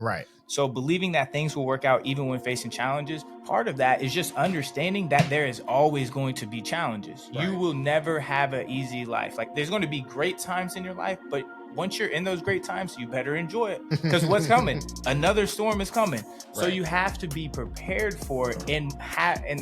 Right. So believing that things will work out even when facing challenges, part of that is just understanding that there is always going to be challenges. Right. You will never have an easy life. Like, there's going to be great times in your life, but once you're in those great times, you better enjoy it, because what's coming? Another storm is coming. So Right. you have to be prepared for it, and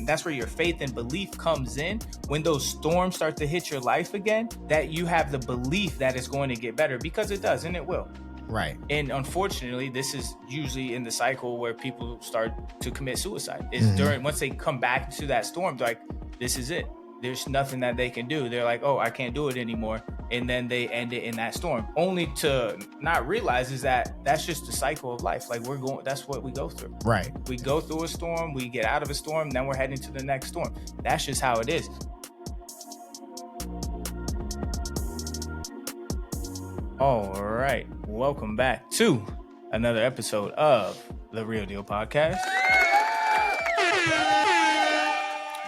that's where your faith and belief comes in. When those storms start to hit your life again, that you have the belief that it's going to get better, because it does, and it will. Right. And unfortunately, this is usually in the cycle where people start to commit suicide. Is during, once they come back to that storm, they're like, this is it. There's nothing that they can do. They're like, oh, I can't do it anymore. And then they end it in that storm, only to not realize is that that's just the cycle of life. Like, that's what we go through. Right. We go through a storm, we get out of a storm, then we're heading to the next storm. That's just how it is. All right, welcome back to another episode of the Real Deal Podcast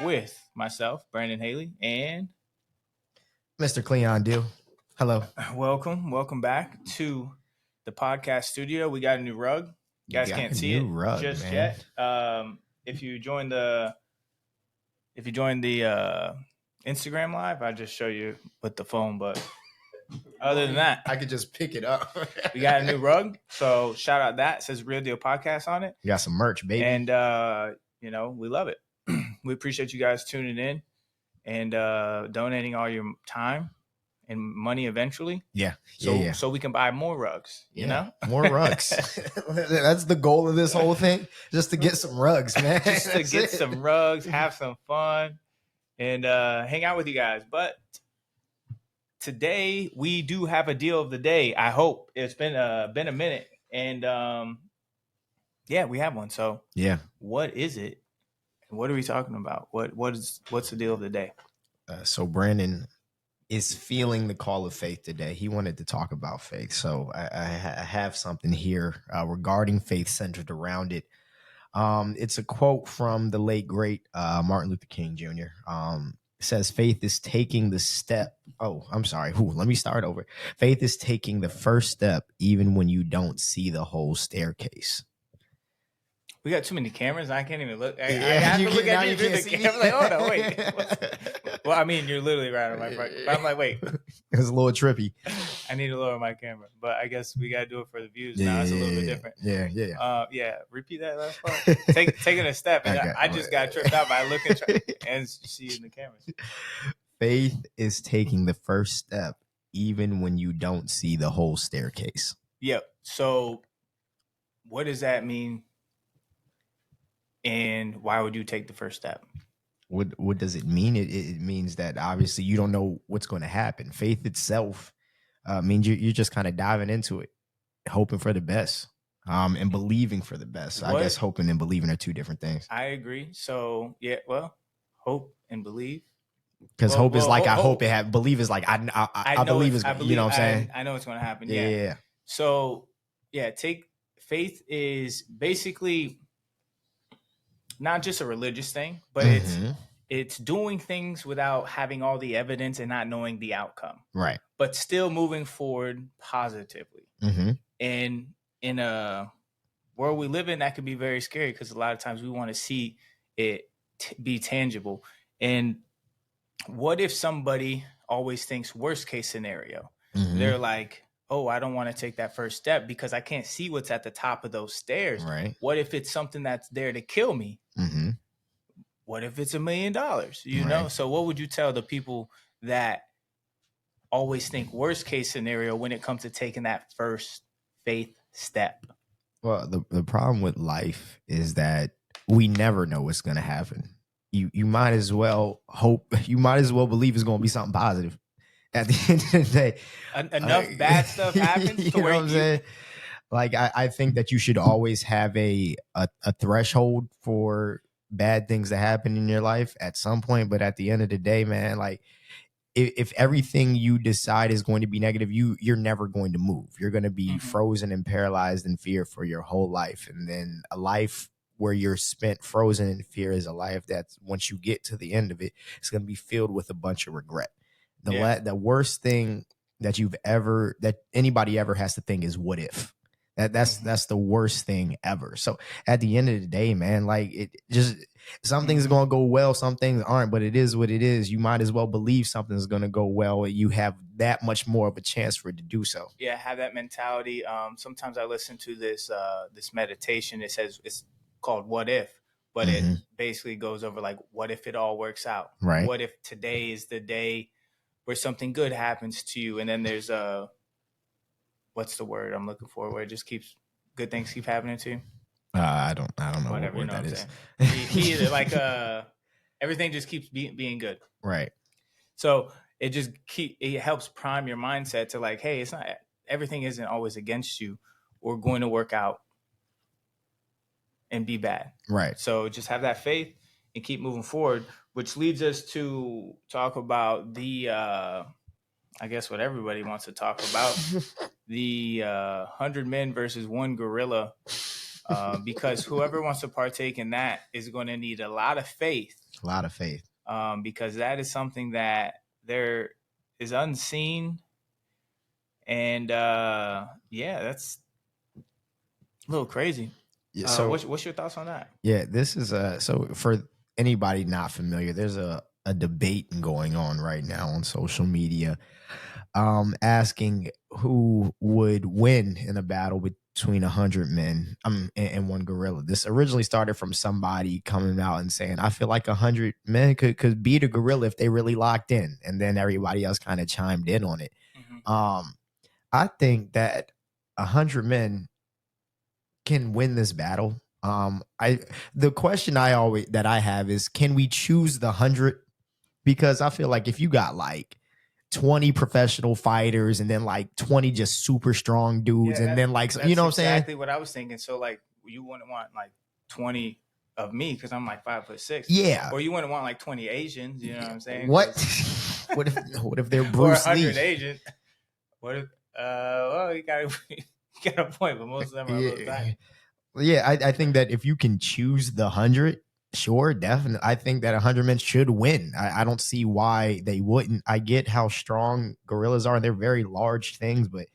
with myself, Brandon Haley, and Mr. Cleon Deal. Hello. Welcome back to the podcast studio. We got a new rug. You guys can't see it rug, just man. yet. If you join the Instagram live, I just show you with the phone, but other than that, I could just pick it up. we got a new rug. So shout out that. It says Real Deal Podcast on it. You got some merch, baby. And, we love it. We appreciate you guys tuning in and donating all your time and money eventually. Yeah. So we can buy more rugs, you know? More rugs. That's the goal of this whole thing. Just to get some rugs, man. Just to get some rugs, have some fun, and hang out with you guys. But today we do have a deal of the day. I hope. It's been a minute, and we have one. So what is it? What are we talking about? What's the deal of the day? So Brandon is feeling the call of faith today. He wanted to talk about faith, so I have something here regarding faith centered around it. It's a quote from the late great Martin Luther King Jr. It says, faith is taking the step. Oh, I'm sorry. Let me start over. Faith is taking the first step even when you don't see the whole staircase. We got too many cameras. I can't even look. I have to look at you through the camera. Like, oh no, wait. Well, I mean, you're literally right on my front. But I'm like, wait. It was a little trippy. I need to lower my camera, but I guess we got to do it for the views now. It's a little bit different. Yeah. Repeat that last part. Taking a step, and I just got tripped out by looking and see in the cameras. Faith is taking the first step, even when you don't see the whole staircase. Yep. So, what does that mean? And why would you take the first step? What does it mean? It means that obviously you don't know what's going to happen. Faith itself means you're just kind of diving into it, hoping for the best, and believing for the best. I guess hoping and believing are two different things. I agree. So hope and believe. Because hope is like I hope it happens. Believe is like I believe it's you know what I'm saying. I know it's going to happen. Yeah. So faith is basically not just a religious thing, but it's doing things without having all the evidence and not knowing the outcome. Right. But still moving forward positively. And in a world we live in, that could be very scary because a lot of times we want to see it be tangible. And what if somebody always thinks worst case scenario? They're like, oh, I don't want to take that first step because I can't see what's at the top of those stairs. Right. What if it's something that's there to kill me? What if it's $1 million? You know? So what would you tell the people that always think worst case scenario when it comes to taking that first faith step? Well, the problem with life is that we never know what's going to happen. You might as well hope, you might as well believe it's going to be something positive. At the end of the day, enough bad stuff happens. You know what I'm saying? Like I think that you should always have a threshold for bad things to happen in your life at some point. But at the end of the day, man, like if everything you decide is going to be negative, you're never going to move. You're going to be frozen and paralyzed in fear for your whole life. And then a life where you're spent frozen in fear is a life that once you get to the end of it, it's going to be filled with a bunch of regret. The worst thing that anybody ever has to think is what if. That's the worst thing ever. So at the end of the day, man, like it just some things are gonna go well, some things aren't, but it is what it is. You might as well believe something's gonna go well. You have that much more of a chance for it to do so. Yeah, have that mentality. Sometimes I listen to this meditation. It says it's called "What If," but it basically goes over like, what if it all works out? Right. What if today is the day where something good happens to you? And then there's what's the word I'm looking for? Where it just keeps good things keep happening to you. I don't know Whatever, what that is. He like everything just keeps being good. Right. So it helps prime your mindset to like, hey, it's not everything isn't always against you or going to work out and be bad. Right. So just have that faith and keep moving forward, which leads us to talk about the I guess what everybody wants to talk about, the 100 men versus one gorilla. Because whoever wants to partake in that is going to need a lot of faith. A lot of faith. Because that is something that there is unseen. And that's a little crazy. Yeah, so what's your thoughts on that? Yeah, this is so for anybody not familiar, there's a debate going on right now on social media, asking who would win in a battle between 100 men and one gorilla. This originally started from somebody coming out and saying, I feel like 100 men could beat a gorilla if they really locked in. And then everybody else kind of chimed in on it. I think that 100 men can win this battle. The question that I have is, can we choose the 100? Because I feel like if you got like 20 professional fighters and then like 20 just super strong dudes, and then like, you know what I'm saying? Exactly what I was thinking. So like, you wouldn't want like 20 of me because I'm like 5'6". Yeah. Or you wouldn't want like 20 Asians. You know what I'm saying? What? what if they're Bruce or 100 Lee? Asians? What if? Well, you got a point, but most of them are a little tiny. Yeah, I think that if you can choose the 100, sure, definitely. I think that 100 men should win. I don't see why they wouldn't. I get how strong gorillas are. They're very large things, but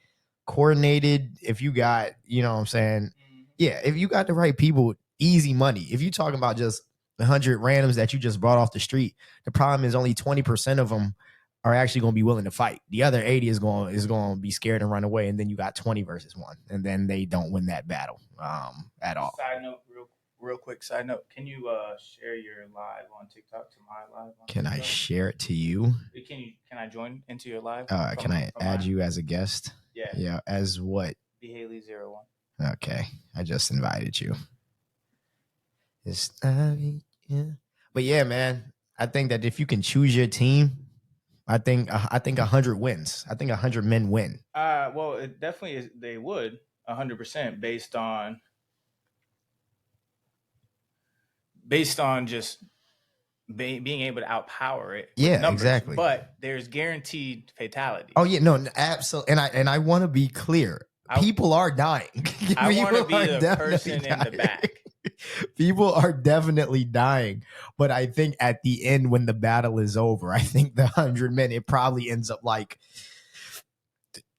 coordinated, if you got, you know what I'm saying? Yeah, if you got the right people, easy money. If you're talking about just 100 randoms that you just brought off the street, the problem is only 20% of them are actually going to be willing to fight. The other 80 is going to be scared and run away, and then you got 20 versus 1, and then they don't win that battle at all. Side note, real quick side note, can you share your live on TikTok to my live on Can TikTok? I share it to you? Can I join into your live? Can I add you as a guest? Yeah, as what? B Haley 01. Okay, I just invited you. But yeah, man, I think that if you can choose your team, I think 100 wins. I think 100 men win. Well, it definitely is. They would 100% based on just being able to outpower it. Yeah, numbers, exactly. But there's guaranteed fatalities. Oh yeah, no, absolutely. And I want to be clear. People are dying. I want to be the person in the back. People are definitely dying, but I think at the end, when the battle is over, I think the 100 men, it probably ends up like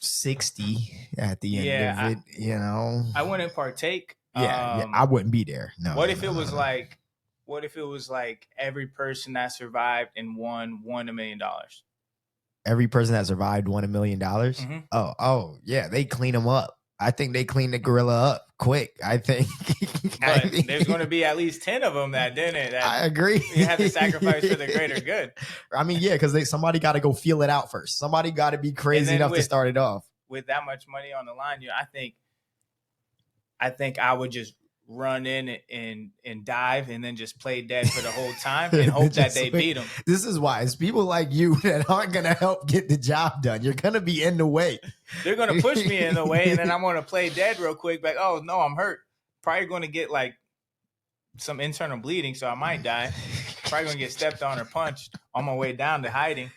60 at the end of it. You know, I wouldn't partake. Yeah, I wouldn't be there. No. What if it was like every person that survived and won $1 million? Every person that survived won $1 million. Oh, yeah, they clean them up. I think they clean the gorilla up quick. I think. But there's going to be at least 10 of them that didn't. I agree. You have to sacrifice for the greater good. I mean, yeah, because somebody got to go feel it out first. Somebody got to be crazy enough to start it off. With that much money on the line, I think I would just run in and dive and then just play dead for the whole time and hope that they beat them. This is why it's people like you that aren't going to help get the job done. You're going to be in the way. They're going to push me in the way, and then I'm going to play dead real quick. Like, oh, no, I'm hurt. Probably going to get like some internal bleeding, so I might die. Probably going to get stepped on or punched on my way down to hiding.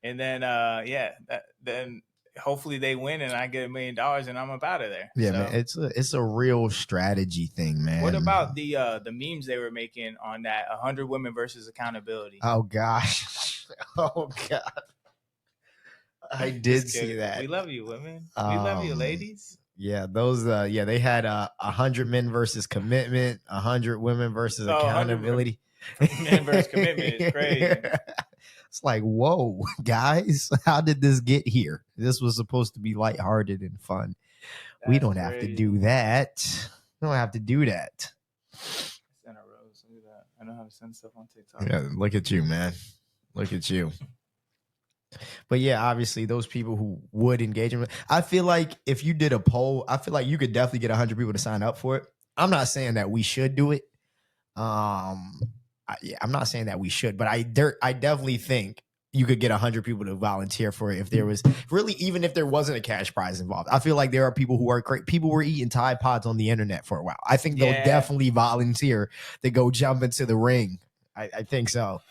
And then, then hopefully they win and I get $1 million and I'm up out of there. Yeah, man, it's a real strategy thing, man. What about the memes they were making on that 100 women versus accountability? Oh gosh, oh god, I did see that. We love you, women. We love you, ladies. Yeah, those they had 100 men versus commitment, 100 women versus accountability. 100 men versus commitment is crazy. It's like, whoa, guys, how did this get here? This was supposed to be lighthearted and fun. We don't have to do that. We don't have to do that. Send a rose. Look at that. I know how to send stuff on TikTok. Yeah, look at you, man. Look at you. But yeah, obviously those people who would engage in, I feel like if you did a poll, I feel like you could definitely get 100 people to sign up for it. I'm not saying that we should do it. I'm not saying that we should, but I definitely think you could get 100 people to volunteer for it if there was really, even if there wasn't a cash prize involved. I feel like there are people who are great. People were eating Tide Pods on the internet for a while. I think they'll definitely volunteer to go jump into the ring. I think so.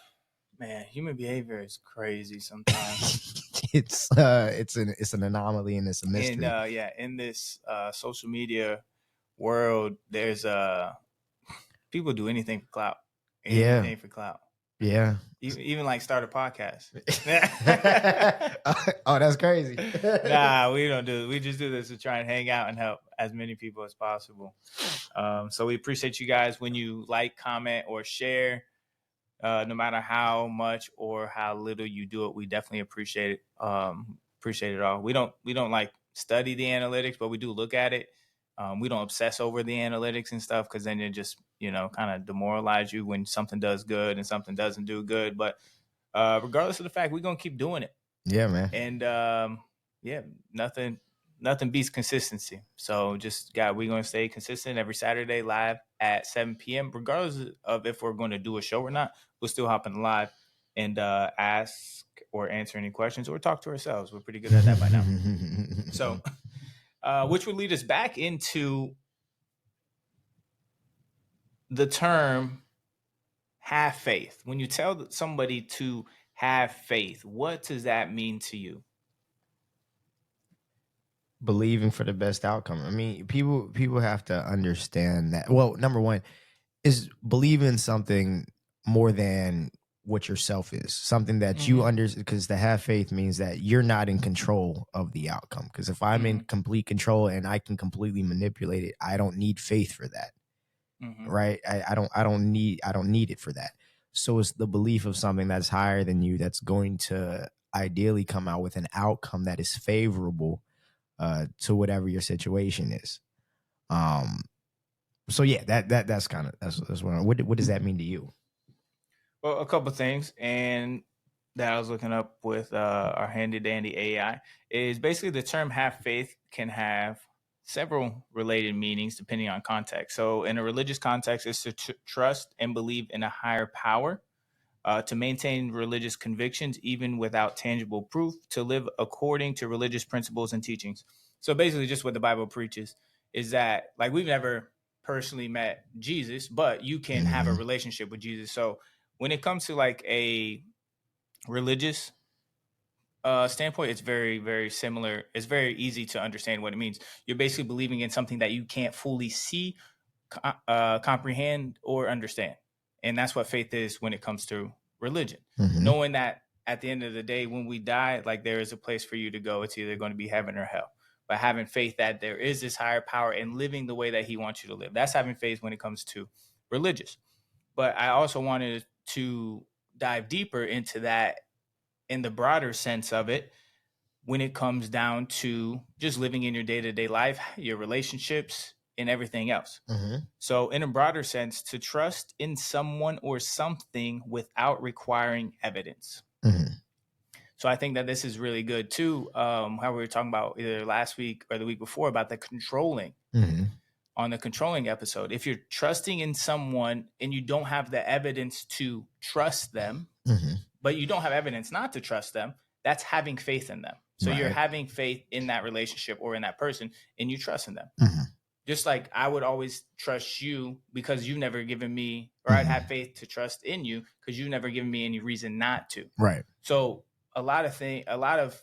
Man, human behavior is crazy sometimes. It's an anomaly and it's a mystery. And in this social media world, there's people do anything for clout. Anything for clout. Yeah. Even like start a podcast. Oh, that's crazy. Nah, we don't do it. We just do this to try and hang out and help as many people as possible. So we appreciate you guys when you like, comment, or share. No matter how much or how little you do it, we definitely appreciate it. Appreciate it all. We don't like study the analytics, but we do look at it. We don't obsess over the analytics and stuff because then it just, kind of demoralize you when something does good and something doesn't do good. But regardless of the fact, we're going to keep doing it. Yeah, man. And nothing beats consistency. So we're going to stay consistent every Saturday live at 7 p.m. Regardless of if we're going to do a show or not, we'll still hop in live and ask or answer any questions or talk to ourselves. We're pretty good at that by now. So, which would lead us back into the term have faith. When you tell somebody to have faith, what does that mean to you? Believing for the best outcome. I mean, people have to understand that. Well, number one is believe in something more than what yourself is, something that you understand, because to have faith means that you're not in control of the outcome. Because if I'm in complete control and I can completely manipulate it, I don't need faith for that. Right? I don't need it for that. So it's the belief of something that's higher than you that's going to ideally come out with an outcome that is favorable to whatever your situation is. So yeah, that's kind of that's what does that mean to you? Well, a couple of things, and that I was looking up with our handy dandy AI is basically the term "have faith" can have several related meanings depending on context. So, in a religious context, it's to trust and believe in a higher power, to maintain religious convictions even without tangible proof, to live according to religious principles and teachings. So, basically, just what the Bible preaches is that, like, we've never personally met Jesus, but you can have a relationship with Jesus. So when it comes to like a religious standpoint, it's very, very similar. It's very easy to understand what it means. You're basically believing in something that you can't fully see, comprehend, or understand. And that's what faith is when it comes to religion. Knowing that at the end of the day, when we die, like there is a place for you to go. It's either going to be heaven or hell. But having faith that there is this higher power and living the way that he wants you to live. That's having faith when it comes to religious. But I also wanted to dive deeper into that in the broader sense of it when it comes down to just living in your day-to-day life, your relationships, and everything else. So in a broader sense, to trust in someone or something without requiring evidence. So I think that this is really good too. How we were talking about either last week or the week before about the controlling. On the controlling episode, if you're trusting in someone and you don't have the evidence to trust them, but you don't have evidence not to trust them, that's having faith in them. So you're having faith in that relationship or in that person and you trust in them. Just like I would always trust you because you've never given me, or I'd have faith to trust in you because you've never given me any reason not to. Right. So a lot of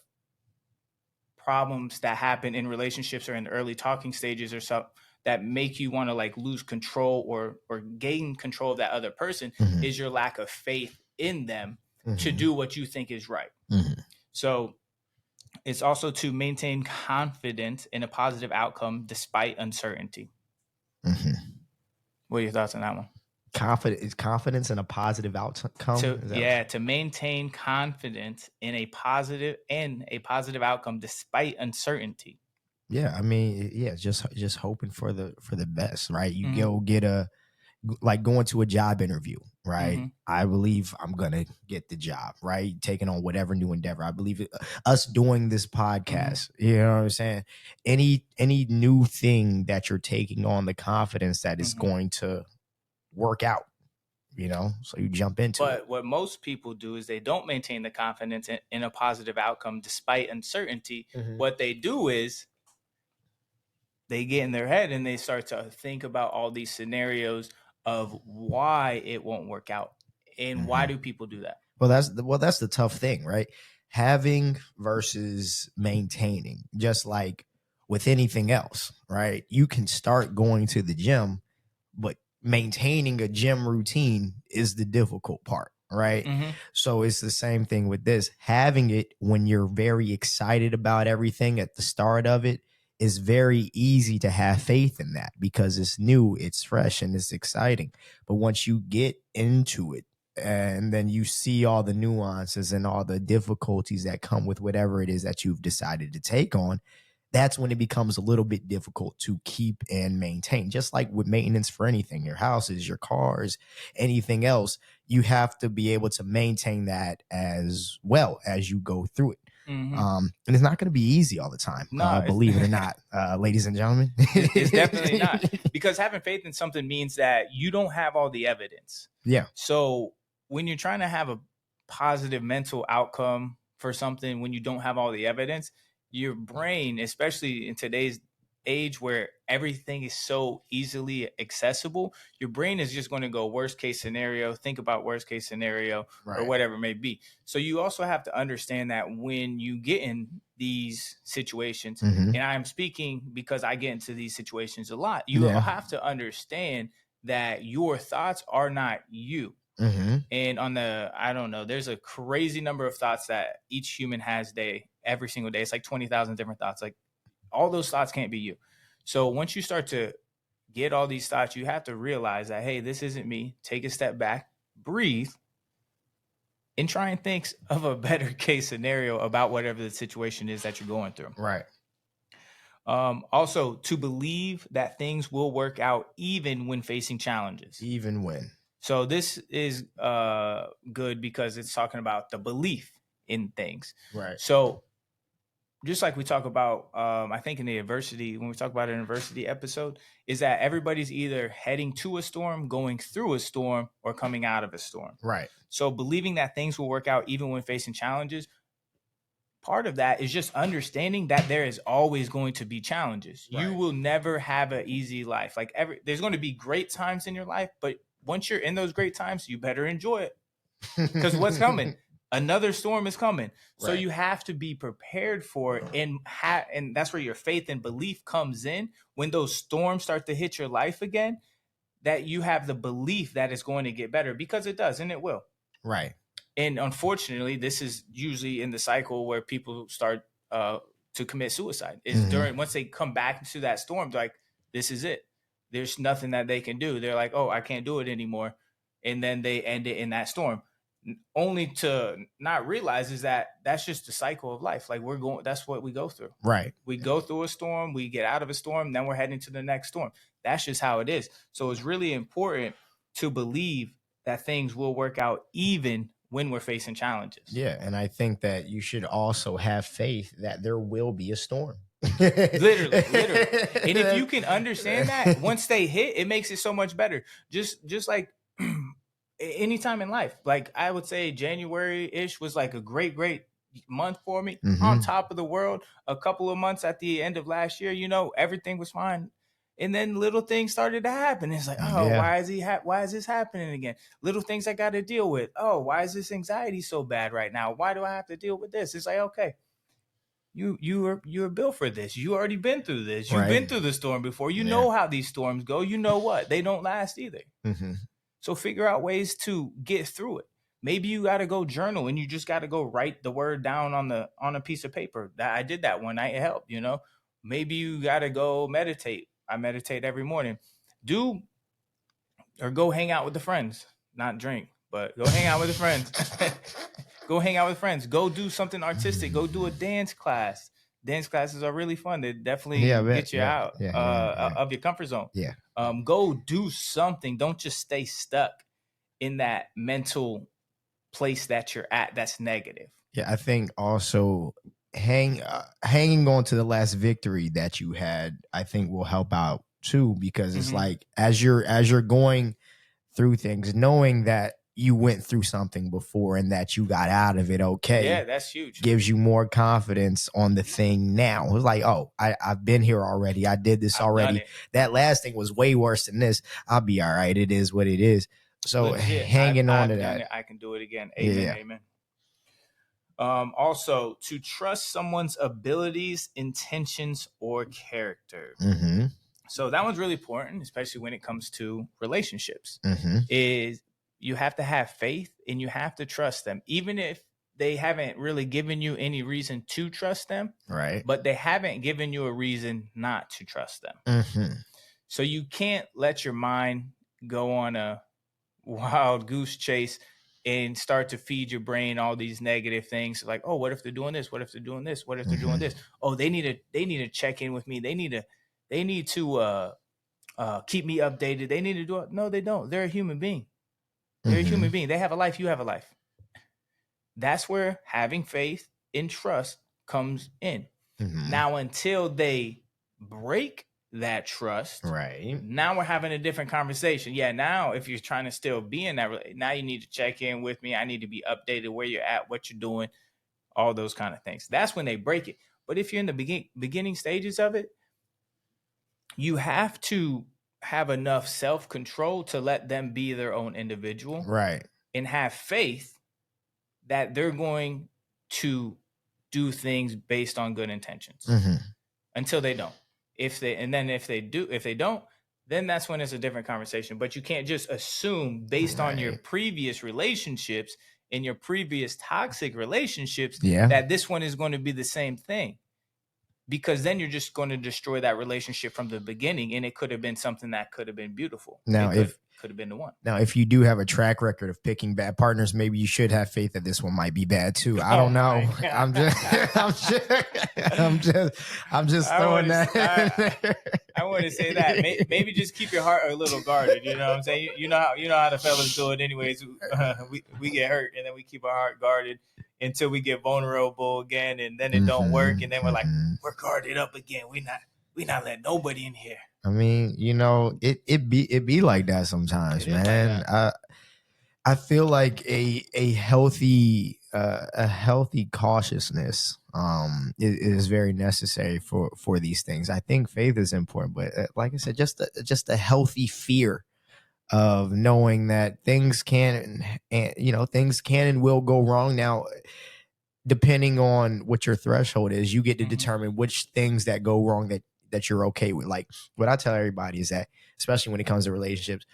problems that happen in relationships or in the early talking stages or something that make you want to like lose control or gain control of that other person is your lack of faith in them to do what you think is right. So It's also to maintain confidence in a positive outcome despite uncertainty. Mm-hmm. What are your thoughts on that one? Confidence in a positive outcome. To maintain confidence in a positive outcome despite uncertainty. Yeah, I mean, yeah, just hoping for the best, right? You Mm-hmm. go get like going to a job interview, right? Mm-hmm. I believe I'm gonna get the job, right? Taking on whatever new endeavor. I believe us doing this podcast, you know what I'm saying? Any new thing that you're taking on, the confidence that is going to work out, so you jump into it. But what most people do is they don't maintain the confidence in a positive outcome despite uncertainty. What they do is they get in their head and they start to think about all these scenarios of why it won't work out. And why do people do that? Well, that's the tough thing, right? Having versus maintaining, just like with anything else, right? You can start going to the gym, but maintaining a gym routine is the difficult part, right? So it's the same thing with this. Having it when you're very excited about everything at the start of it is very easy to have faith in that because it's new, it's fresh, and it's exciting. But once you get into it, and then you see all the nuances and all the difficulties that come with whatever it is that you've decided to take on, that's when it becomes a little bit difficult to keep and maintain. Just like with maintenance for anything, your houses, your cars, anything else, you have to be able to maintain that as well as you go through it. And it's not going to be easy all the time. No, believe it or not, ladies and gentlemen. It's definitely not. Because having faith in something means that you don't have all the evidence. Yeah. So when you're trying to have a positive mental outcome for something, when you don't have all the evidence, your brain, especially in today's age where everything is so easily accessible, your brain is just going to go worst case scenario, think about worst case scenario, or whatever it may be. So you also have to understand that when you get in these situations, and I'm speaking because I get into these situations a lot, you have to understand that your thoughts are not you. And I don't know, there's a crazy number of thoughts that each human has every single day. It's like 20,000 different thoughts. Like all those thoughts can't be you. So once you start to get all these thoughts, you have to realize that, hey, this isn't me. Take a step back, breathe, and try and think of a better case scenario about whatever the situation is that you're going through. Right. Also, to believe that things will work out even when facing challenges. Even when. So this is good because it's talking about the belief in things. Right. So just like we talk about, I think in the adversity, when we talk about an adversity episode, is that everybody's either heading to a storm, going through a storm, or coming out of a storm. Right. So believing that things will work out even when facing challenges, part of that is just understanding that there is always going to be challenges. Right. You will never have an easy life. Like there's going to be great times in your life, but once you're in those great times, you better enjoy it because what's coming? Another storm is coming. So you have to be prepared for it. And that's where your faith and belief comes in. When those storms start to hit your life again, that you have the belief that it's going to get better, because it does, and it will. Right. And unfortunately, this is usually in the cycle where people start to commit suicide. Is once they come back to that storm, like, this is it. There's nothing that they can do. They're like, oh, I can't do it anymore. And then they end it in that storm, only to not realize is that that's just the cycle of life. Like that's what we go through. Right. We go through a storm, we get out of a storm, then we're heading to the next storm. That's just how it is. So it's really important to believe that things will work out even when we're facing challenges. Yeah. And I think that you should also have faith that there will be a storm. literally. And if you can understand that, once they hit, it makes it so much better. Just like anytime in life, like I would say January-ish was like a great month for me. On top of the world. A couple of months at the end of last year, everything was fine. And then little things started to happen. It's like, oh, why is this happening again? Little things I got to deal with. Oh, why is this anxiety so bad right now? Why do I have to deal with this? It's like, okay, you're built for this. You already been through this. You've been through the storm before. You know how these storms go. You know what? They don't last either. So figure out ways to get through it. maybe you got to go journal and you just got to go write the word down on a piece of paper. That I did that one night. It helped, you know. Maybe you got to go meditate. I meditate every morning. Or go hang out with the friends, not drink, but go hang out with the friends. Go hang out with friends. Go do something artistic. Go do a dance class. Dance classes are really fun. They definitely get you out of your comfort zone. Yeah. Go do something. Don't just stay stuck in that mental place that you're at that's negative. Yeah, I think also hanging on to the last victory that you had, I think will help out too, because it's like as you're going through things, knowing that you went through something before and that you got out of it okay. Yeah, that's huge. Gives you more confidence on the thing now. It's like, oh, I've been here already. I did this already. That last thing was way worse than this. I'll be all right. It is what it is. So hanging on to that. I can do it again. Amen. Amen. Also, to trust someone's abilities, intentions, or character. So that one's really important, especially when it comes to relationships. Is you have to have faith and you have to trust them, even if they haven't really given you any reason to trust them. Right. But they haven't given you a reason not to trust them. So you can't let your mind go on a wild goose chase and start to feed your brain all these negative things like, oh, what if they're doing this? What if they're doing this? What if they're doing this? Oh, they need to check in with me. They need to keep me updated. They need to do it. No, they don't. They're a human being. They're a human being. They have a life. You have a life. That's where having faith and trust comes in. Now, until they break that trust, right? Now we're having a different conversation. Yeah, now if you're trying to still be in that, now you need to check in with me. I need to be updated where you're at, what you're doing, all those kind of things. That's when they break it. But if you're in the beginning stages of it, you have to have enough self-control to let them be their own individual, right? And have faith that they're going to do things based on good intentions until they don't. If they don't, then that's when it's a different conversation. But you can't just assume based on your previous relationships and your previous toxic relationships that this one is going to be the same thing. Because then you're just going to destroy that relationship from the beginning, and it could have been something that could have been beautiful. Now, could have been the one. Now, if you do have a track record of picking bad partners, maybe you should have faith that this one might be bad too. I don't know. I'm just throwing that. I want to say that maybe just keep your heart a little guarded. You know what I'm saying? You know how the fellas do it. Anyways, we get hurt and then we keep our heart guarded until we get vulnerable again, and then it don't work, and then we're like, we're guarded up again. We not letting nobody in here. I mean, you know, it be like that sometimes, man. Like I feel like a healthy cautiousness is very necessary for these things. I think faith is important, but like I said, just a healthy fear of knowing that things can and will go wrong. Now, depending on what your threshold is, you get to determine which things that go wrong that you're okay with. Like what I tell everybody is that, especially when it comes to relationships,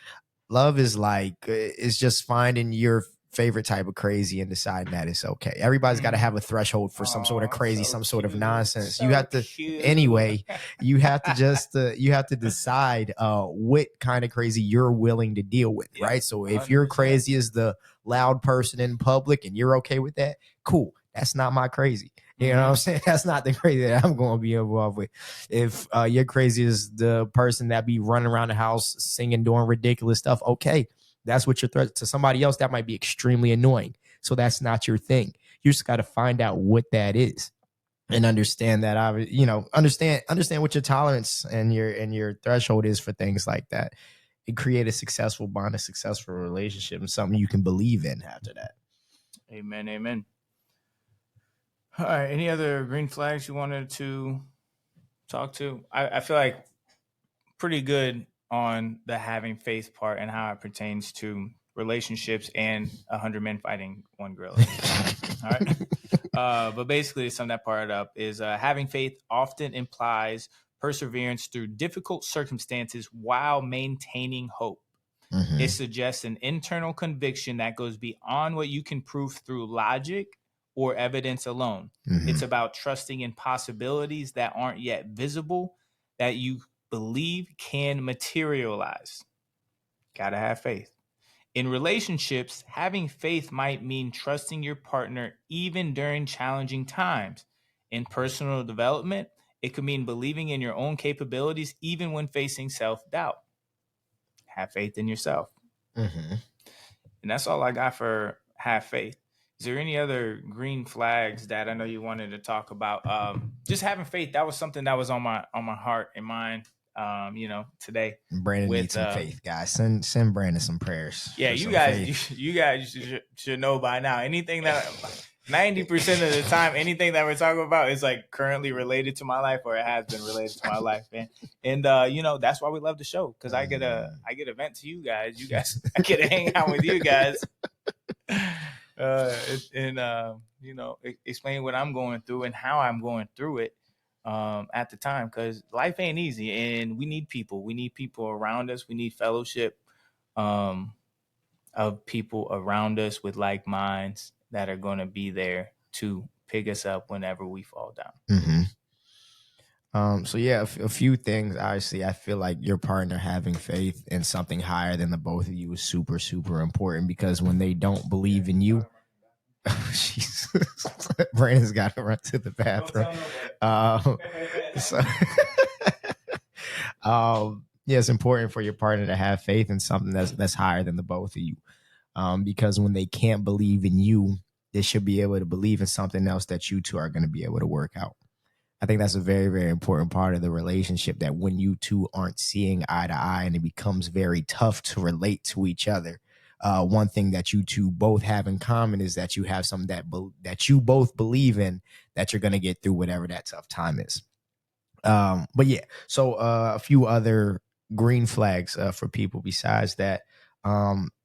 love is like, it's just finding your favorite type of crazy and deciding that it's okay. Everybody's got to have a threshold for some sort of crazy, some sort of nonsense. You have to, anyway, you have to just, you have to decide what kind of crazy you're willing to deal with, right? So if 100%. You're crazy as the loud person in public and you're okay with that, cool. That's not my crazy. You know what I'm saying? That's not the crazy that I'm going to be involved with. If you're crazy as the person that be running around the house singing, doing ridiculous stuff, okay, that's what your threat to somebody else. That might be extremely annoying. So that's not your thing. You just got to find out what that is and understand that. Understand what your tolerance and your threshold is for things like that, and create a successful bond, a successful relationship, and something you can believe in after that. Amen. Amen. All right. Any other green flags you wanted to talk to? I feel like pretty good on the having faith part and how it pertains to relationships and 100 men fighting one gorilla. All right. But basically, to sum that part up, is having faith often implies perseverance through difficult circumstances while maintaining hope. It suggests an internal conviction that goes beyond what you can prove through logic or evidence alone. It's about trusting in possibilities that aren't yet visible, that you believe can materialize. Gotta have faith. In relationships, having faith might mean trusting your partner even during challenging times. In personal development, it could mean believing in your own capabilities even when facing self-doubt. Have faith in yourself. And that's all I got for have faith. Is there any other green flags that I know you wanted to talk about? Just having faith. That was something that was on my heart and mind. Today. Brandon needs some faith, guys. Send Brandon some prayers. Yeah, you guys should know by now. Anything that 90% of the time, anything that we're talking about is like currently related to my life, or it has been related to my life, man. And that's why we love the show, because I get a vent to you guys. I get to hang out with you guys, explain what I'm going through and how I'm going through it at the time, because life ain't easy, and we need people. We need people around us. We need fellowship of people around us with like minds that are going to be there to pick us up whenever we fall down. So yeah, a few things. Obviously, I feel like your partner having faith in something higher than the both of you is super, super important, because when they don't believe in you, Jesus, Brandon's got to run to the bathroom. Yeah, it's important for your partner to have faith in something that's higher than the both of you, because when they can't believe in you, they should be able to believe in something else that you two are going to be able to work out. I think that's a very, very important part of the relationship, that when you two aren't seeing eye to eye and it becomes very tough to relate to each other, one thing that you two both have in common is that you have something that you both believe in, that you're going to get through whatever that tough time is. But yeah, so a few other green flags for people besides that.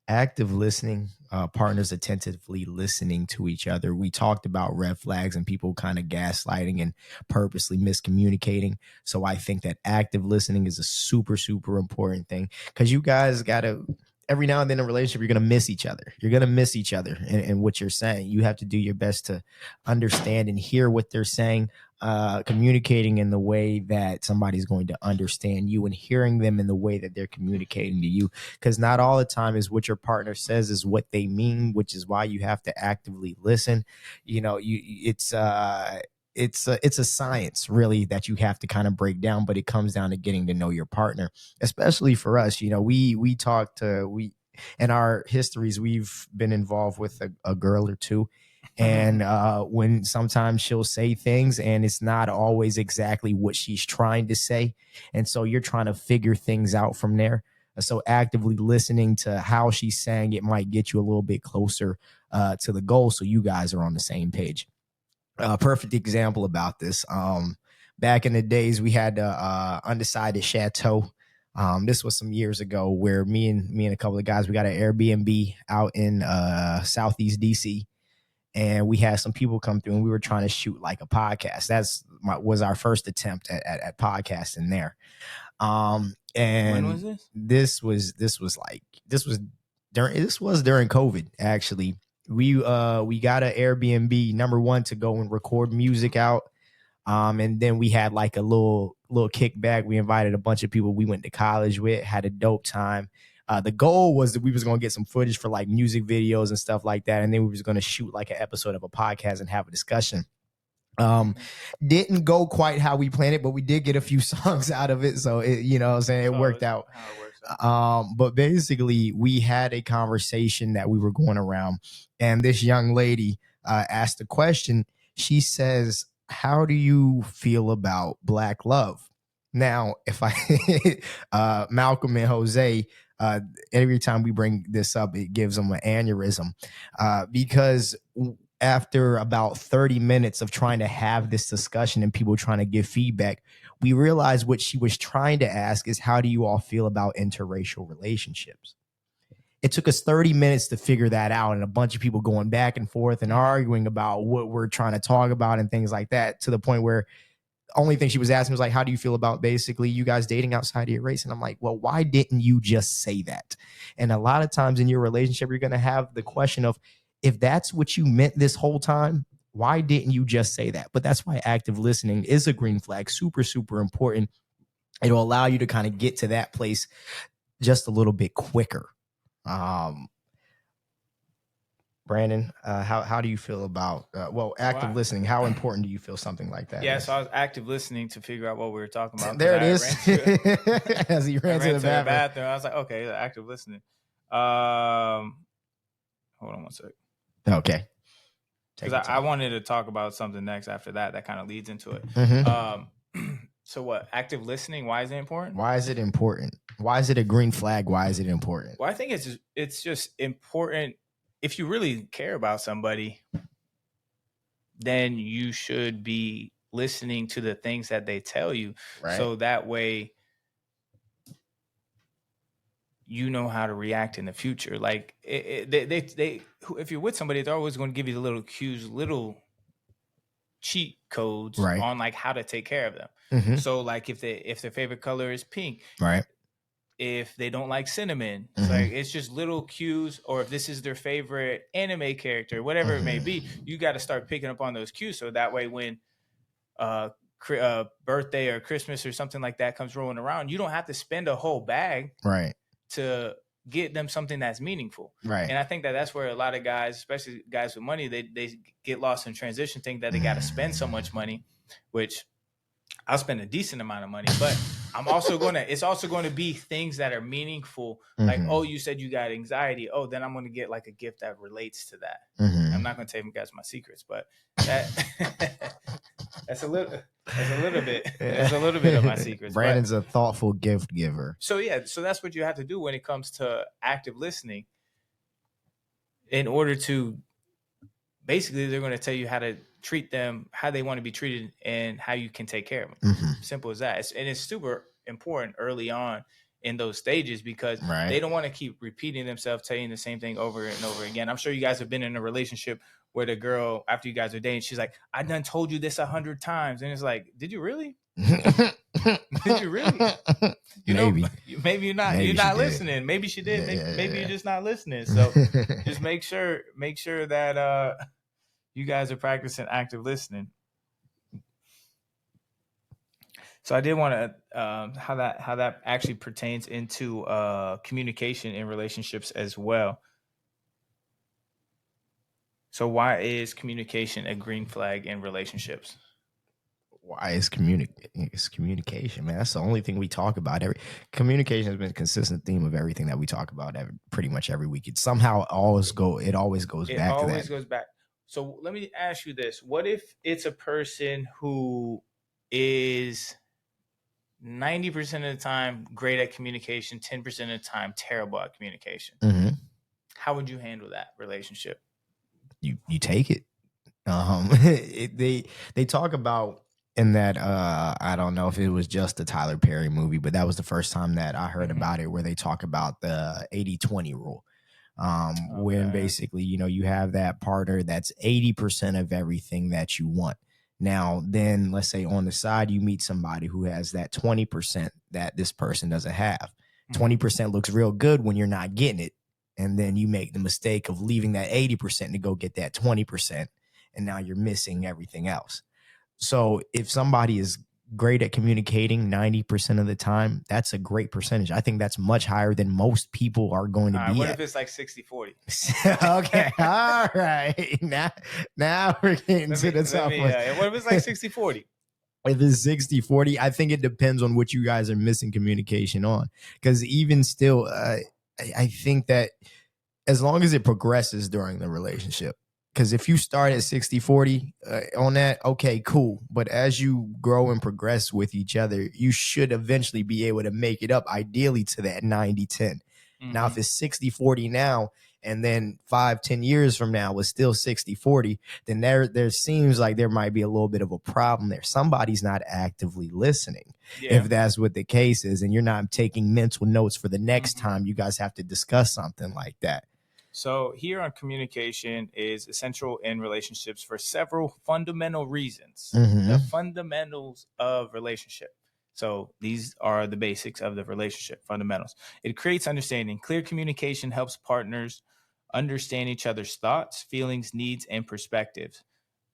Active listening, partners attentively listening to each other. We talked about red flags and people kind of gaslighting and purposely miscommunicating. So I think that active listening is a super, super important thing, because you guys got to, every now and then in a relationship, you're going to miss each other. You're going to miss each other in what you're saying. You have to do your best to understand and hear what they're saying, communicating in the way that somebody's going to understand you, and hearing them in the way that they're communicating to you, because not all the time is what your partner says is what they mean, which is why you have to actively listen. It's a science, really, that you have to kind of break down, but it comes down to getting to know your partner. Especially for us, we in our histories, we've been involved with a girl or two. And when sometimes she'll say things and it's not always exactly what she's trying to say. And so you're trying to figure things out from there. So actively listening to how she's saying it might get you a little bit closer to the goal, so you guys are on the same page. Perfect example about this. Back in the days, we had Undecided Chateau. This was some years ago, where me and a couple of guys, we got an Airbnb out in Southeast DC. And we had some people come through, and we were trying to shoot like a podcast. Was our first attempt at podcasting there. And when was this? This was during COVID, actually. We got an Airbnb, number one, to go and record music out. And then we had like a little kickback. We invited a bunch of people we went to college with, had a dope time. The goal was that we was going to get some footage for like music videos and stuff like that. And then we was going to shoot like an episode of a podcast and have a discussion. Didn't go quite how we planned it, but we did get a few songs out of it. So it worked out. But basically we had a conversation that we were going around, and this young lady asked a question. She says, "How do you feel about Black love?" Now, if Malcolm and Jose, every time we bring this up, it gives them an aneurysm, because after about 30 minutes of trying to have this discussion and people trying to give feedback, we realized what she was trying to ask is, how do you all feel about interracial relationships? It took us 30 minutes to figure that out, and a bunch of people going back and forth and arguing about what we're trying to talk about and things like that, to the point where only thing she was asking was like, how do you feel about basically you guys dating outside of your race? And I'm like, well, why didn't you just say that? And a lot of times in your relationship, you're going to have the question of, if that's what you meant this whole time, why didn't you just say that? But that's why active listening is a green flag. Super, super important. It'll allow you to kind of get to that place just a little bit quicker. Brandon, how do you feel about active listening? How important do you feel something like that? Yeah, so I was active listening to figure out what we were talking about. There it is. As he ran to the bathroom, I was like, okay, active listening. Hold on one sec. Okay. Because I wanted to talk about something next after that kind of leads into it. Mm-hmm. So what? Active listening, why is it important? Why is it important? Why is it a green flag? Why is it important? Well, I think it's just important. If you really care about somebody, then you should be listening to the things that they tell you. Right. So that way you know how to react in the future. Like they if you're with somebody, they're always going to give you the little cues, little cheat codes on like how to take care of them. Mm-hmm. So like if their favorite color is pink, right? If they don't like cinnamon, it's like it's just little cues. Or if this is their favorite anime character, whatever it may be, you got to start picking up on those cues. So that way, when birthday or Christmas or something like that comes rolling around, you don't have to spend a whole bag to get them something that's meaningful. Right. And I think that's where a lot of guys, especially guys with money, they get lost in transition, think that they got to spend so much money, which I'll spend a decent amount of money, but it's also going to be things that are meaningful. Like, oh, you said you got anxiety. Oh, then I'm going to get like a gift that relates to that. I'm not going to tell you guys my secrets, but that's a little bit. There's a little bit of my secrets. Brandon's a thoughtful gift giver. So yeah, so that's what you have to do when it comes to active listening. In order to, basically, they're going to tell you how to treat them, how they want to be treated, and how you can take care of them. Simple as that. And it's super important early on in those stages, because they don't want to keep repeating themselves, telling the same thing over and over again. I'm sure you guys have been in a relationship where the girl, after you guys are dating, she's like, I done told you this 100 times. And it's like, did you really? Did you really? Maybe you're not listening. Maybe she did. Maybe you're just not listening. So just make sure that you guys are practicing active listening. So I did want to how that actually pertains into communication in relationships as well. So why is communication a green flag in relationships? Why is communication, man? That's the only thing we talk about. Communication has been a consistent theme of everything that we talk about pretty much every week. It somehow always goes back to that. It always goes back. So let me ask you this. What if it's a person who is 90% of the time great at communication, 10% of the time terrible at communication? How would you handle that relationship? You take it. They talk about in that I don't know if it was just the Tyler Perry movie, but that was the first time that I heard about it, where they talk about the 80-20 rule. When basically, you have that partner that's 80% of everything that you want. Now, then let's say on the side, you meet somebody who has that 20% that this person doesn't have. 20% looks real good when you're not getting it. And then you make the mistake of leaving that 80% to go get that 20%. And now you're missing everything else. So if somebody is great at communicating 90% of the time, that's a great percentage. I think that's much higher than most people are going to be. What if it's like 60-40? Okay. All right. Now we're getting to the tough one. What if it's like 60-40? If it's 60-40, I think it depends on what you guys are missing communication on. Because even still, I think that as long as it progresses during the relationship, because if you start at 60-40 on that, okay, cool. But as you grow and progress with each other, you should eventually be able to make it up, ideally to that 90-10. Now, if it's 60-40 now, and then 5-10 years from now it's still 60-40, then there seems like there might be a little bit of a problem there. Somebody's not actively listening. If that's what the case is, and you're not taking mental notes for the next time you guys have to discuss something like that. So here on communication is essential in relationships for several fundamental reasons. The fundamentals of relationship. So these are the basics of the relationship fundamentals. It creates understanding. Clear communication helps partners understand each other's thoughts, feelings, needs, and perspectives,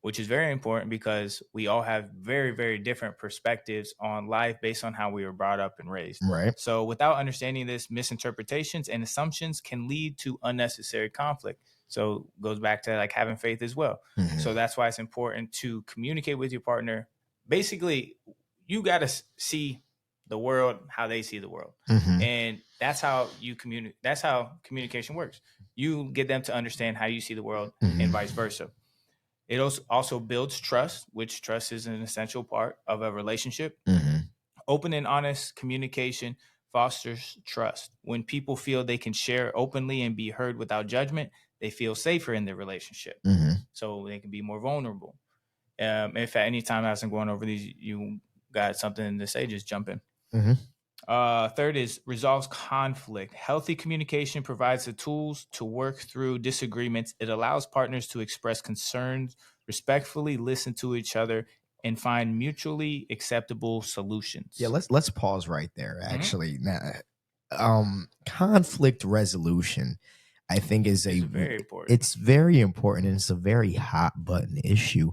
which is very important because we all have very, very different perspectives on life based on how we were brought up and raised. Right. So without understanding this, misinterpretations and assumptions can lead to unnecessary conflict. So it goes back to like having faith as well. So that's why it's important to communicate with your partner. Basically, you got to see the world how they see the world. And that's how you communicate. That's how communication works. You get them to understand how you see the world and vice versa. It also builds trust, which trust is an essential part of a relationship. Open and honest communication fosters trust. When people feel they can share openly and be heard without judgment, they feel safer in their relationship. So they can be more vulnerable. If at any time as I'm going over these, you got something to say, just jump in. Third is resolves conflict. Healthy communication provides the tools to work through disagreements. It allows partners to express concerns, respectfully listen to each other, and find mutually acceptable solutions. Yeah, let's pause right there. Actually, now, conflict resolution, I think, is very important. It's very important, and it's a very hot button issue,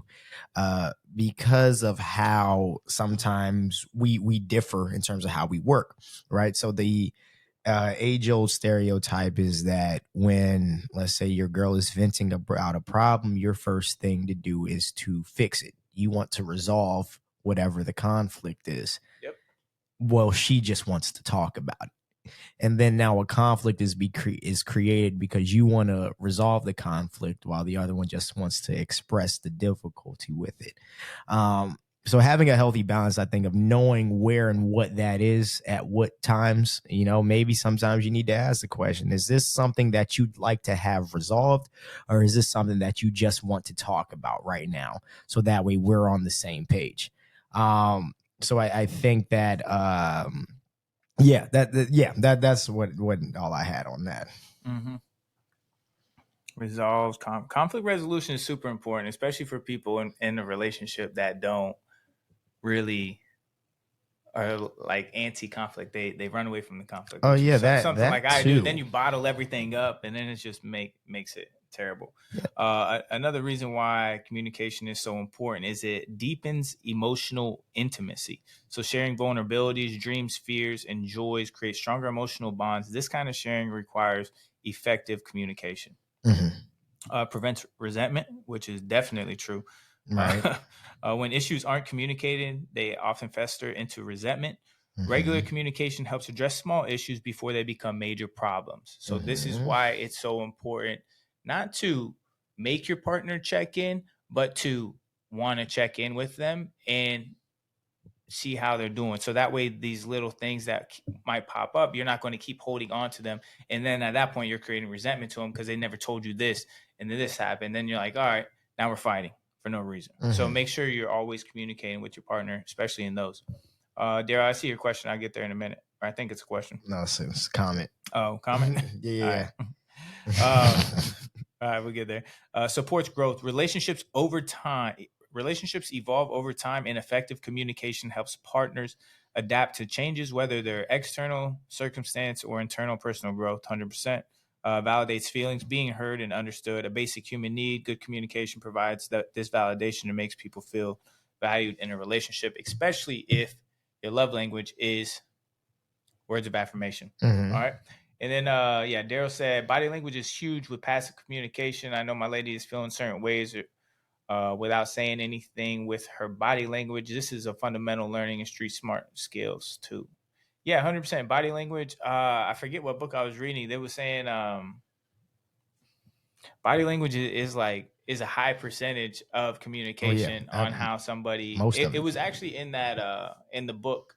because of how sometimes we differ in terms of how we work, right? So the age-old stereotype is that when, let's say, your girl is venting about a problem, your first thing to do is to fix it. You want to resolve whatever the conflict is. Yep. Well, she just wants to talk about it. And then now a conflict is created because you want to resolve the conflict while the other one just wants to express the difficulty with it. So having a healthy balance, I think, of knowing where and what that is at what times, maybe sometimes you need to ask the question, is this something that you'd like to have resolved, or is this something that you just want to talk about right now? So that way we're on the same page. So I think that, that's what all I had on that. Resolves conflict resolution is super important, especially for people in a relationship that don't really are like anti-conflict. They run away from the conflict. Oh yeah, something that like too. I do. Then you bottle everything up, and then it just makes it terrible. Yeah. Another reason why communication is so important is it deepens emotional intimacy. So sharing vulnerabilities, dreams, fears, and joys create stronger emotional bonds. This kind of sharing requires effective communication. Prevents resentment, which is definitely true. Right. When issues aren't communicated, they often fester into resentment. Regular communication helps address small issues before they become major problems. So this is why it's so important not to make your partner check in, but to want to check in with them and see how they're doing. So that way, these little things that might pop up, you're not going to keep holding on to them. And then at that point, you're creating resentment to them because they never told you this, and then this happened. Then you're like, all right, now we're fighting for no reason. So make sure you're always communicating with your partner, especially in those. Daryl, I see your question. I'll get there in a minute. I think it's a question. No, it's a comment. Oh, comment? Yeah. All right, we'll get there. Supports growth. Relationships evolve over time, and effective communication helps partners adapt to changes, whether they're external circumstance or internal personal growth. 100%. Validates feelings, being heard and understood, a basic human need. Good communication provides this validation and makes people feel valued in a relationship, especially if your love language is words of affirmation. All right. And then, Daryl said, body language is huge with passive communication. I know my lady is feeling certain ways without saying anything with her body language. This is a fundamental learning and street smart skills too. Yeah, 100% body language. I forget what book I was reading. They were saying body language is a high percentage of communication on how somebody. It was actually in that in the book.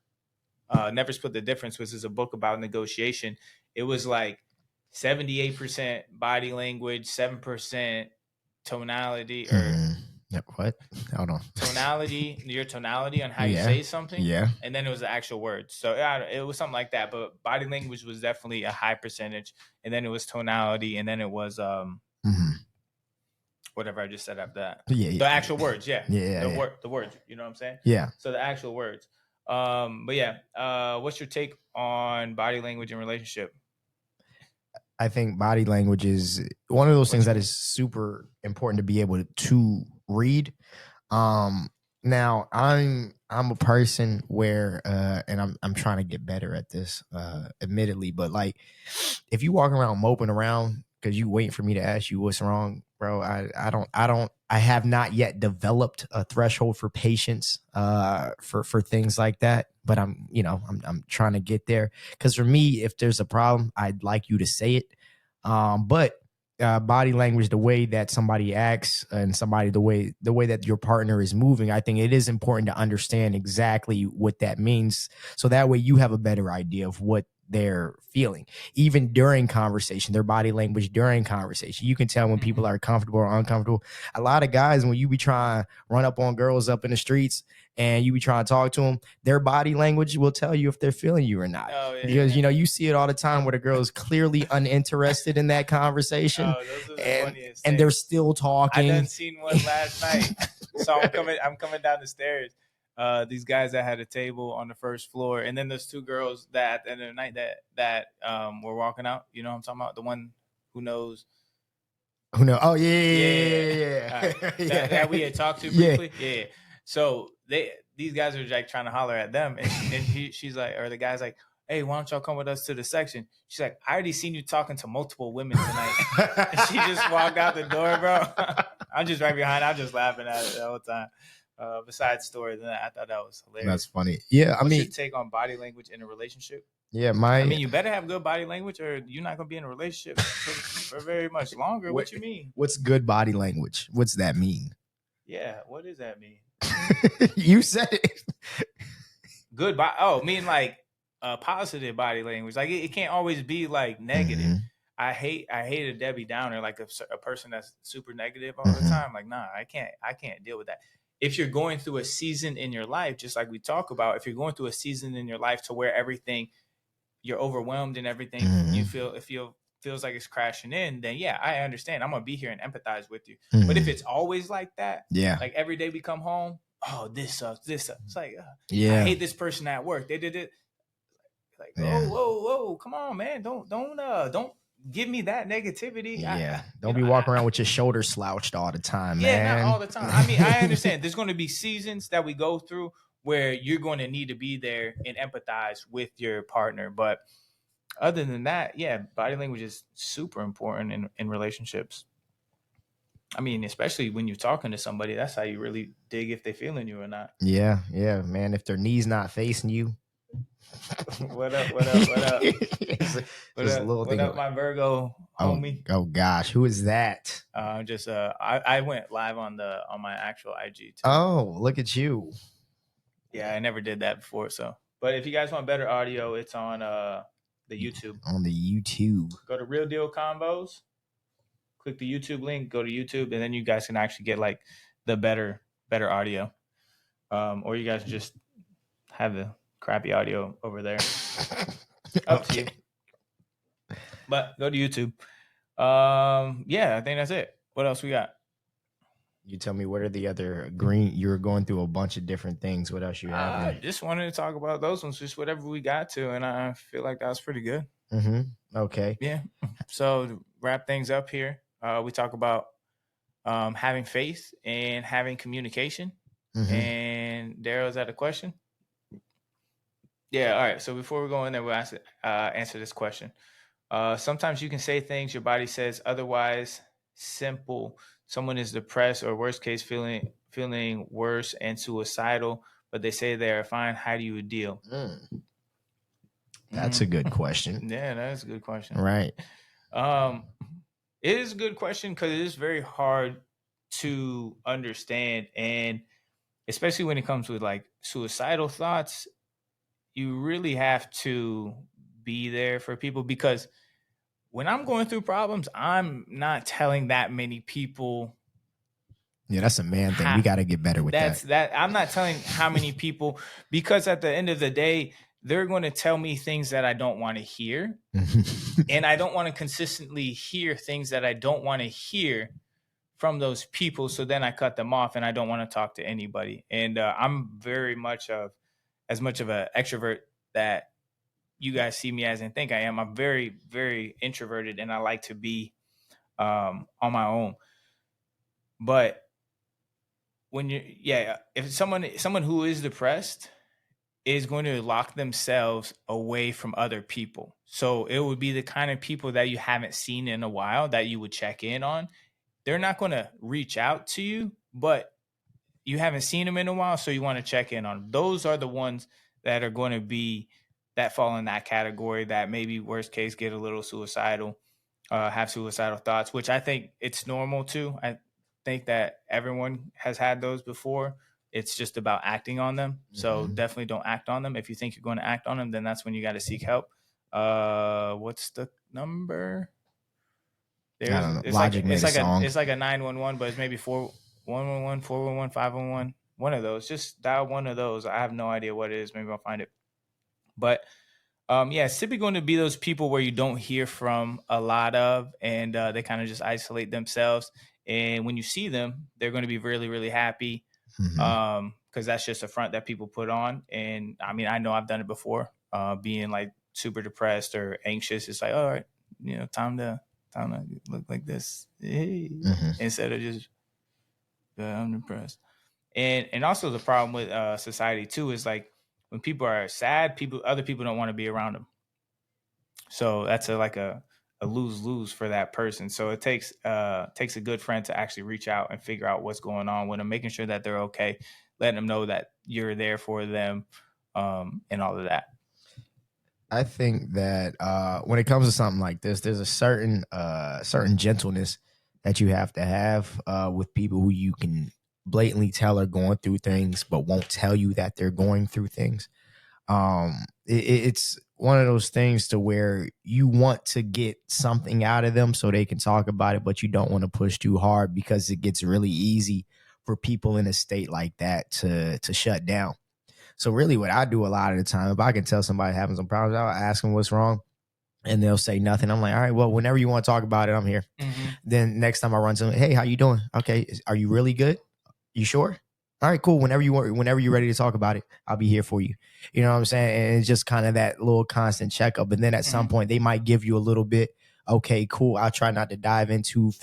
Never Split the Difference, which is a book about negotiation. It was like 78% body language, 7% tonality, or What? Hold on. Your tonality on how you say something. Yeah. And then it was the actual words. So yeah, it was something like that. But body language was definitely a high percentage. And then it was tonality. And then it was whatever I just said after that. Yeah. The actual words. Yeah. Yeah. The words. You know what I'm saying? Yeah. So the actual words. But yeah, what's your take on body language in relationship? I think body language is one of those things that is super important to be able to read. Now I'm a person where and I'm trying to get better at this, admittedly, but like if you walk around moping around because you waiting for me to ask you what's wrong, bro, I have not yet developed a threshold for patience for things like that. But I'm trying to get there, because for me, if there's a problem, I'd like you to say it. But body language, the way that somebody acts, and the way that your partner is moving, I think it is important to understand exactly what that means, so that way you have a better idea of what they're feeling, even during conversation, their body language during conversation. You can tell when people are comfortable or uncomfortable. A lot of guys, when you be trying to run up on girls up in the streets and you be trying to talk to them, their body language will tell you if they're feeling you or not. Oh, yeah, because you see it all the time where the girl is clearly uninterested in that conversation. Oh, those are the funniest and things. they're still talking. I done seen one last night. So I'm coming down the stairs. These guys that had a table on the first floor, and then there's two girls that at the end of the night that were walking out. You know what I'm talking about? The one who knows. Who knows? Oh yeah. Right. That we had talked to briefly. Yeah. So these guys are like trying to holler at them, and she's like, or the guy's like, hey, why don't y'all come with us to the section? She's like, I already seen you talking to multiple women tonight. And she just walked out the door, bro. I'm just right behind. I'm just laughing at it the whole time. Besides story, then I thought that was hilarious. That's funny. Yeah, What's your take on body language in a relationship? Yeah, you better have good body language, or you're not gonna be in a relationship for very much longer. What you mean? What's good body language? What's that mean? Yeah, what does that mean? You said it. Good body. Oh, mean like positive body language. Like it can't always be like negative. Mm-hmm. I hate a Debbie Downer, like a person that's super negative all the time. Like, nah, I can't deal with that. If you're going through a season in your life, just like we talk about, if you're going through a season in your life to where everything, you're overwhelmed and everything, you feels like it's crashing in, then yeah, I understand. I'm gonna be here and empathize with you. But if it's always like that, like every day we come home, oh, this sucks. It's like, I hate this person at work. They did it. Like, whoa, come on, man. Don't give me that negativity. Yeah. Don't be walking around with your shoulders slouched all the time, man. Yeah, not all the time. I mean, I understand there's going to be seasons that we go through where you're going to need to be there and empathize with your partner. But other than that, yeah, body language is super important in relationships. I mean, especially when you're talking to somebody, that's how you really dig if they're feeling you or not. Yeah, man. If their knee's not facing you. What up? What up, my Virgo homie? Oh gosh, who is that? I went live on my actual IG too. Oh, look at you. Yeah, I never did that before. So, but if you guys want better audio, it's on the YouTube. On the YouTube. Go to Real Deal Combos. Click the YouTube link. Go to YouTube, and then you guys can actually get like the better audio. Or you guys just have the crappy audio over there. Up to you. But go to YouTube. Yeah, I think that's it. What else we got? You tell me, what are the other green? You were going through a bunch of different things. What else you have? I just wanted to talk about those ones, just whatever we got to, and I feel like that was pretty good. Okay. Yeah. So to wrap things up here, we talk about having faith and having communication. And Daryl's had a question. Yeah. All right. So before we go in there, we'll answer this question. Sometimes you can say things your body says otherwise. Simple. Someone is depressed or worst case feeling worse and suicidal, but they say they're fine. How do you deal? That's a good question. Yeah, that's a good question. Right. It is a good question because it is very hard to understand, and especially when it comes with like suicidal thoughts, you really have to be there for people, because when I'm going through problems, I'm not telling that many people Yeah, that's a man thing. We got to get better with that. I'm not telling how many people, because at the end of the day, they're going to tell me things that I don't want to hear. And I don't want to consistently hear things that I don't want to hear from those people. So then I cut them off and I don't want to talk to anybody. And I'm very much of as much of an extrovert that you guys see me as and think I am. I'm very, very introverted and I like to be on my own. But when if someone who is depressed is going to lock themselves away from other people. So it would be the kind of people that you haven't seen in a while that you would check in on. They're not going to reach out to you, but you haven't seen them in a while, so you want to check in on them. Those are the ones that are going to be that fall in that category, that maybe worst case get a little suicidal, have suicidal thoughts, which I think it's normal too. I think that everyone has had those before. It's just about acting on them. So definitely don't act on them. If you think you're going to act on them, then that's when you got to seek help. What's the number? I don't know. Logic made a song. It's like a 911, but it's maybe 111, 411, 511. One of those. Just dial one of those. I have no idea what it is. Maybe I'll find it. But it's typically going to be those people where you don't hear from a lot of, and they kind of just isolate themselves. And when you see them, they're going to be really, really happy, because that's just a front that people put on. And I mean, I know I've done it before, being like super depressed or anxious. It's like, all right, time to look like this, hey, instead of just I'm depressed. And also the problem with society too is like when people are sad, other people don't want to be around them. So that's a lose-lose for that person. So it takes a good friend to actually reach out and figure out what's going on with them, making sure that they're okay, letting them know that you're there for them, and all of that. I think that when it comes to something like this, there's a certain gentleness that you have to have with people who you can blatantly tell are going through things, but won't tell you that they're going through things. It's one of those things to where you want to get something out of them so they can talk about it, but you don't want to push too hard because it gets really easy for people in a state like that to shut down. So really what I do a lot of the time, if I can tell somebody having some problems, I'll ask them what's wrong and they'll say nothing. I'm like, all right, well, whenever you want to talk about it, I'm here. Then next time I run to them, hey, how you doing? Okay. Are you really good? You sure? All right, cool. Whenever you're ready to talk about it, I'll be here for you. You know what I'm saying? And it's just kind of that little constant checkup. And then at some point they might give you a little bit. Okay, cool. I'll try not to dive in too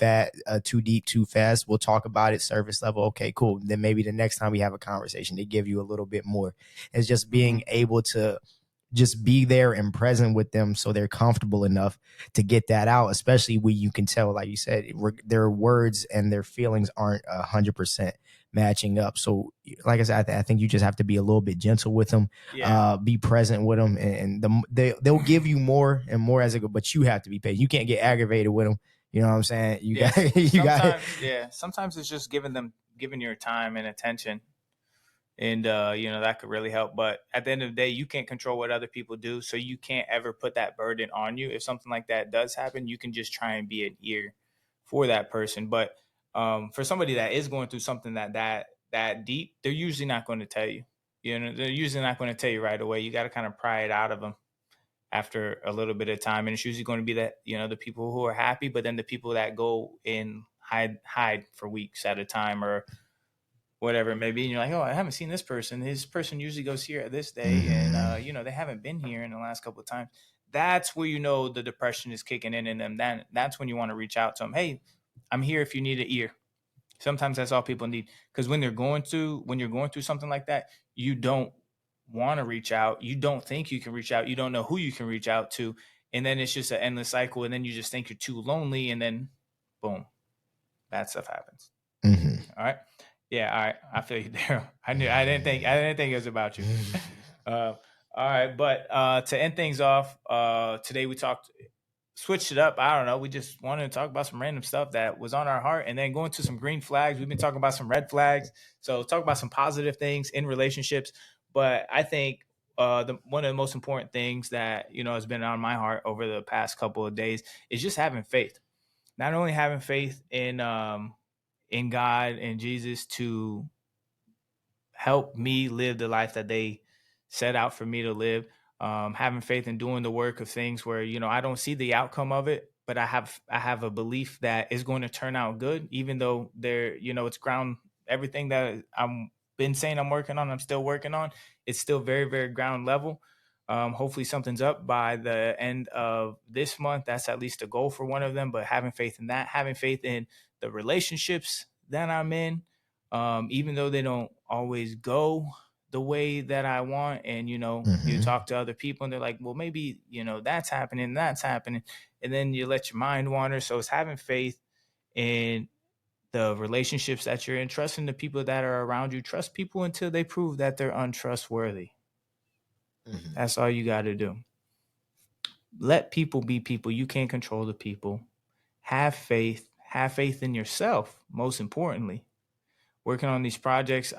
deep, too fast. We'll talk about it surface level. Okay, cool. Then maybe the next time we have a conversation, they give you a little bit more. It's just being able to just be there and present with them so they're comfortable enough to get that out, especially when you can tell, like you said, their words and their feelings aren't 100% matching up. So like I said, I think you just have to be a little bit gentle with them, be present with them, and they'll give you more and more as it goes, but you have to be patient. You can't get aggravated with them. You know what I'm saying? Sometimes it's just giving your time and attention. And that could really help. But at the end of the day, you can't control what other people do, so you can't ever put that burden on you. If something like that does happen, you can just try and be an ear for that person. But for somebody that is going through something that deep, they're usually not going to tell you. They're usually not going to tell you right away. You got to kind of pry it out of them after a little bit of time, and it's usually going to be that the people who are happy, but then the people that go and hide for weeks at a time or whatever it may be, and you're like, oh, I haven't seen this person. This person usually goes here at this day, and they haven't been here in the last couple of times. That's where the depression is kicking in them. That's when you want to reach out to them. Hey, I'm here if you need an ear. Sometimes that's all people need, because when you're going through something like that, you don't want to reach out. You don't think you can reach out. You don't know who you can reach out to, and then it's just an endless cycle. And then you just think you're too lonely, and then boom, bad stuff happens. All right. Yeah, all right. I feel you there. I didn't think it was about you. All right, but to end things off, today we switched it up. I don't know. We just wanted to talk about some random stuff that was on our heart, and then going to some green flags. We've been talking about some red flags. So talk about some positive things in relationships. But I think one of the most important things that has been on my heart over the past couple of days is just having faith. Not only having faith in in God and Jesus to help me live the life that they set out for me to live. Having faith in doing the work of things where, I don't see the outcome of it, but I have a belief that it's going to turn out good, even though it's ground, everything that I'm been saying I'm working on, I'm still working on. It's still very, very ground level. Hopefully something's up by the end of this month. That's at least a goal for one of them, but having faith in that, having faith in the relationships that I'm in, even though they don't always go the way that I want. And, you talk to other people and they're like, well, maybe, that's happening. And then you let your mind wander. So it's having faith in the relationships that you're in, trusting the people that are around you. Trust people until they prove that they're untrustworthy. That's all you got to do. Let people be people. You can't control the people. Have faith in yourself. Most importantly, working on these projects,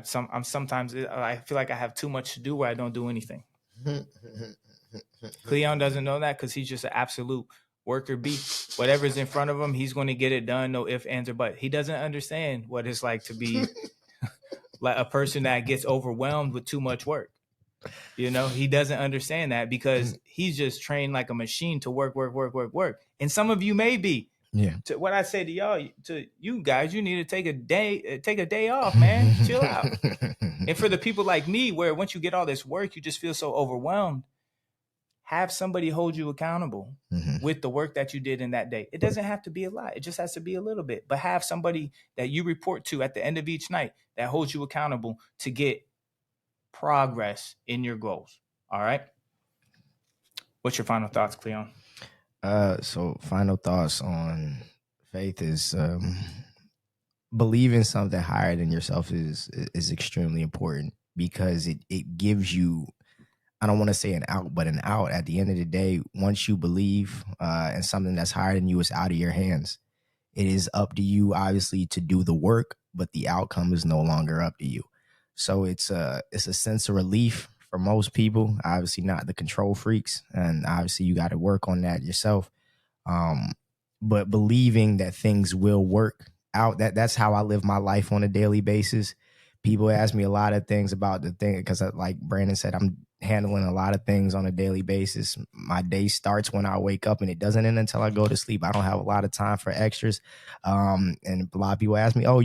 sometimes I feel like I have too much to do where I don't do anything. Cleon doesn't know that because he's just an absolute worker bee. Whatever's in front of him, he's going to get it done. No ifs, ands, or buts. He doesn't understand what it's like to be like a person that gets overwhelmed with too much work. He doesn't understand that because he's just trained like a machine to work. And some of you may be. Yeah. To what I say to y'all, to you guys, you need to take a day off, man. Chill out. And for the people like me, where once you get all this work, you just feel so overwhelmed. Have somebody hold you accountable with the work that you did in that day. It doesn't have to be a lot. It just has to be a little bit. But have somebody that you report to at the end of each night that holds you accountable to get progress in your goals. All right. What's your final thoughts, Cleon? So final thoughts on faith is believing something higher than yourself is extremely important because it gives you, I don't want to say an out, but an out. At the end of the day, once you believe in something that's higher than you, it's out of your hands. It is up to you, obviously, to do the work, but the outcome is no longer up to you. So it's a sense of relief for most people, obviously not the control freaks. And obviously you got to work on that yourself. But believing that things will work out, that's how I live my life on a daily basis. People ask me a lot of things about the thing because like Brandon said, I'm handling a lot of things on a daily basis. My day starts when I wake up and it doesn't end until I go to sleep. I don't have a lot of time for extras. And a lot of people ask me, oh,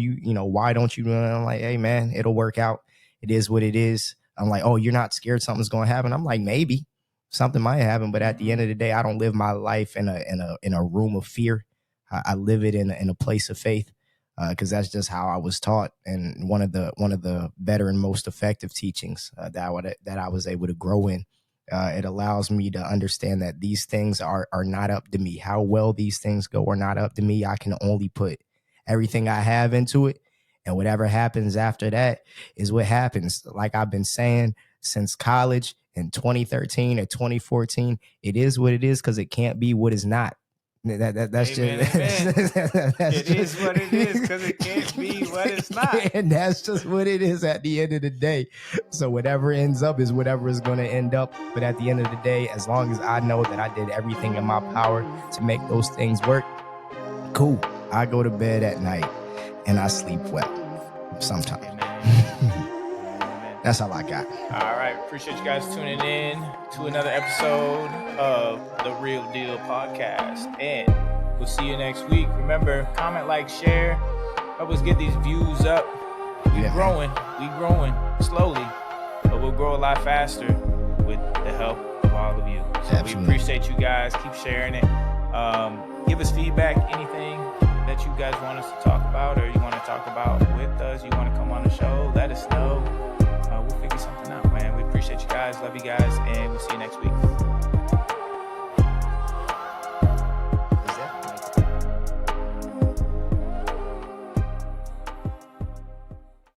why don't you? And I'm like, hey man, it'll work out. It is what it is. I'm like, oh, you're not scared something's going to happen? I'm like, maybe something might happen. But at the end of the day, I don't live my life in a room of fear. I live it in a place of faith. Because that's just how I was taught, and one of the better and most effective teachings that I was able to grow in. It allows me to understand that these things are not up to me. How well these things go are not up to me. I can only put everything I have into it, and whatever happens after that is what happens. Like I've been saying since college in 2013 or 2014, it is what it is because it can't be what is not. That's amen, just amen. It is what it is because it can't be what it's not. And that's just what it is at the end of the day. So whatever ends up is whatever is going to end up. But at the end of the day, as long as I know that I did everything in my power to make those things work, cool. I go to bed at night and I sleep well sometimes. That's all I got. All right. Appreciate you guys tuning in to another episode of the Real Deal Podcast. And we'll see you next week. Remember, comment, like, share. Help us get these views up. We growing slowly, but we'll grow a lot faster with the help of all of you. So Absolutely. We appreciate you guys. Keep sharing it. Give us feedback, anything that you guys want us to talk about or you want to talk about with us, you want to come on the show, let us know. We'll figure something out, man. We appreciate you guys. Love you guys. And we'll see you next week.